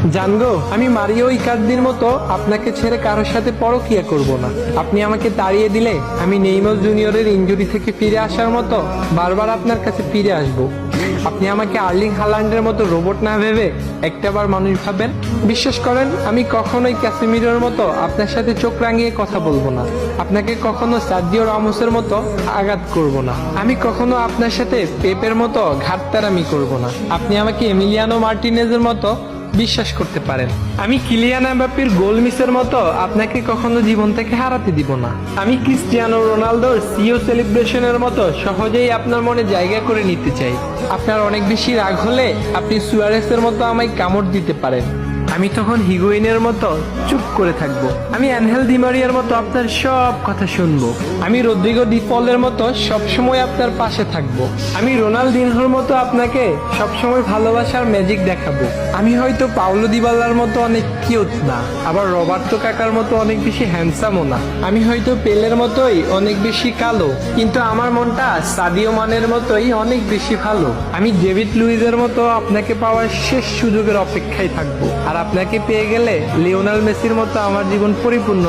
জানগো, আমি মারিও ইকার্দির মতো আপনাকে ছেড়ে কারোর সাথে পরকিয়া করব না। আপনি আমাকে তাড়িয়ে দিলে আমি নেইমার জুনিয়রের ইনজুরি থেকে ফিরে আসার মতো বারবার আপনার কাছে ফিরে আসব। আপনি আমাকে আর্লিং হালান্ডের মতো রোবট না ভেবে একটাবার মানুষ ভাবেন। বিশ্বাস করেন, আমি কখনোই ক্যাসিমিরোর মতো আপনার সাথে চোখ রাঙিয়ে কথা বলবো না। আপনাকে কখনো সার্জিও রামোসের মতো আঘাত করব না। আমি কখনো আপনার সাথে পেপের মতো ঘাটতারামি করব না। আপনি আমাকে এমিলিয়ানো মার্টিনেজের মতো বিশ্বাস করতে পারেন। আমি কিলিয়ান এমবাপ্পের গোল মিসের মতো আপনাকে কখনো জীবন থেকে হারাতে দিব না। আমি ক্রিস্টিয়ানো রোনালদোর সিও সেলিব্রেশনের মতো সহজেই আপনার মনে জায়গা করে নিতে চাই। আপনার অনেক বেশি রাগ হলে আপনি সুয়ারেসের মতো আমায় কামড় দিতে পারেন। আমি তখন হিগুইনের মতো চুপ করে থাকবো। আমি অ্যানহেল ডিমারিয়ার মতো আপনার সব কথা শুনবো। আমি রদ্রিগো ডি পলের মতো সবসময় আপনার পাশে থাকবো। আমি রোনালদিনহোর মতো আপনাকে সবসময় ভালোবাসার ম্যাজিক দেখাবো। আমি হয়তো পাওলো দিবালার মতো অনেক কিউট না, আবার রবার্তো কাকার মতো অনেক বেশি হ্যান্ডসামও না। আমি হয়তো পেলের মতোই অনেক বেশি কালো, কিন্তু আমার মনটা সাদিও মানের মতোই অনেক বেশি ভালো। আমি ডেভিড লুইজের মতো আপনাকে পাওয়ার শেষ সুযোগের অপেক্ষায় থাকবো। আর আপনাকে পেয়ে গেলে লিওনেল মেসির মতো আমার জীবন পরিপূর্ণ